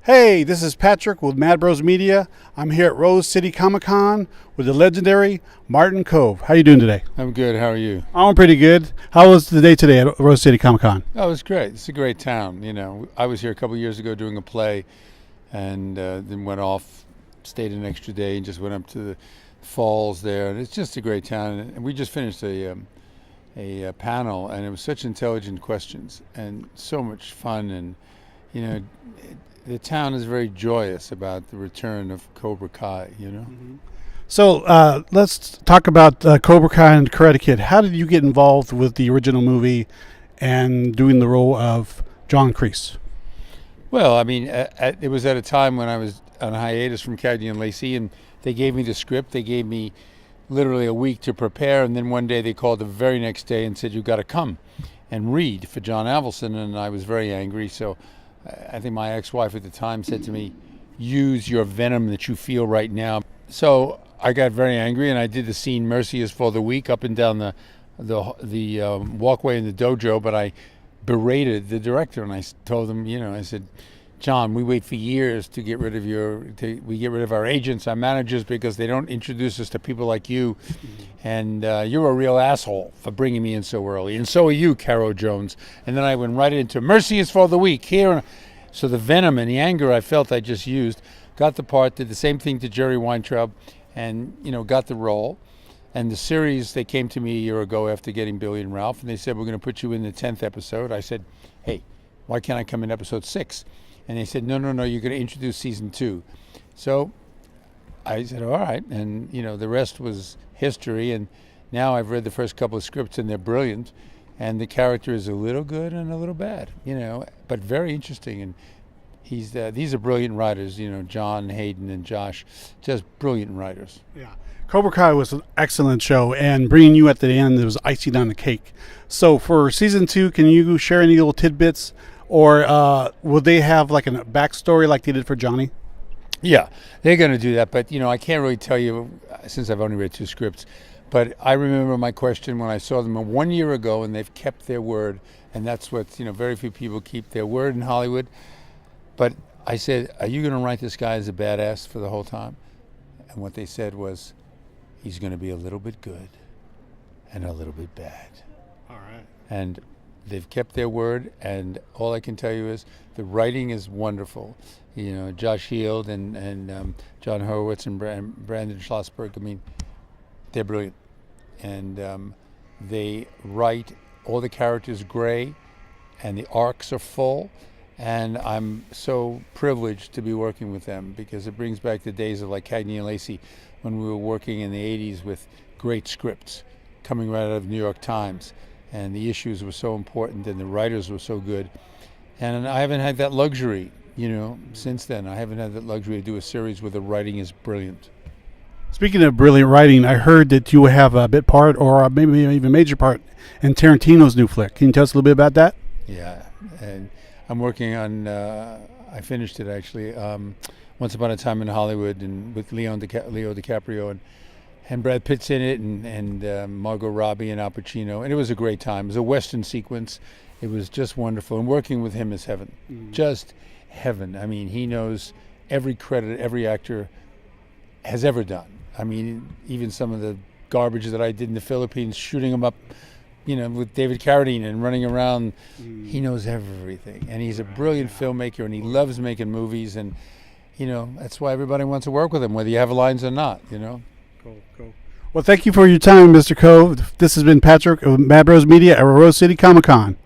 Hey, this is Patrick with Mad Bros Media. I'm here at Rose City Comic Con with the legendary Martin Kove. How you doing today? I'm good. How are you? I'm pretty good. How was the day today at Rose City Comic Con? Oh, it was great. It's a great town. You know, I was here a couple years ago doing a play, and then went off, stayed an extra day, and just went up to the falls there. And it's just a great town. And we just finished a panel, and it was such intelligent questions and so much fun. And you know, the town is very joyous about the return of Cobra Kai. You know. Mm-hmm. So let's talk about Cobra Kai and Karate Kid. How did you get involved with the original movie and doing the role of John Kreese? Well, I mean, it was at a time when I was on hiatus from Cagney and Lacey, and they gave me the script. They gave me literally a week to prepare, and then one day they called the very next day and said, "You've got to come and read for John Avildsen." And I was very angry. So I think my ex-wife at the time said to me, "Use your venom that you feel right now." So I got very angry, and I did the scene "Mercy is for the Weak" up and down the walkway in the dojo. But I berated the director, and I told him, I said, "John, we wait for years to get rid of we get rid of our agents, our managers, because they don't introduce us to people like you, and you're a real asshole for bringing me in so early, and so are you, Caro Jones." And then I went right into "Mercy is for the Weak" here. So the venom and the anger I felt I just used, got the part, did the same thing to Jerry Weintraub, and got the role. And the series, they came to me a year ago after getting Billy and Ralph, and they said, "We're going to put you in the 10th episode." I said, "Hey, why can't I come in episode 6? And they said, no, you're going to introduce season 2. So I said, all right. And, the rest was history. And now I've read the first couple of scripts, and they're brilliant. And the character is a little good and a little bad, but very interesting. And these are brilliant writers, John, Hayden, and Josh, just brilliant writers. Yeah. Cobra Kai was an excellent show, and bringing you at the end, it was icing on the cake. So for season 2, can you share any little tidbits? Or will they have like a backstory like they did for Johnny? Yeah, they're going to do that. But, I can't really tell you since I've only read 2 scripts. But I remember my question when I saw them 1 year ago, and they've kept their word. And that's what, very few people keep their word in Hollywood. But I said, "Are you going to write this guy as a badass for the whole time?" And what they said was, "He's going to be a little bit good and a little bit bad." All right. And they've kept their word, and all I can tell you is the writing is wonderful. Josh Heald and John Horowitz and Brandon Schlossberg, I mean, they're brilliant. And they write all the characters gray, and the arcs are full. And I'm so privileged to be working with them, because it brings back the days of like Cagney and Lacey when we were working in the 80s with great scripts coming right out of New York Times. And the issues were so important, and the writers were so good. And I haven't had that luxury, since then. I haven't had that luxury to do a series where the writing is brilliant. Speaking of brilliant writing, I heard that you will have a bit part, or maybe even a major part, in Tarantino's new flick. Can you tell us a little bit about that? Yeah, and I'm working on, I finished it actually, Once Upon a Time in Hollywood, and with Leo DiCaprio, and Brad Pitt's in it, and Margot Robbie and Al Pacino. And it was a great time. It was a Western sequence. It was just wonderful. And working with him is heaven. Just heaven. I mean, he knows every credit every actor has ever done. I mean, even some of the garbage that I did in the Philippines, shooting him up, with David Carradine and running around. He knows everything. And he's a brilliant filmmaker, and he loves making movies. And, that's why everybody wants to work with him, whether you have lines or not, Cool. Well, thank you for your time, Mr. Kove. This has been Patrick of Mad Bros Media at Rose City Comic Con.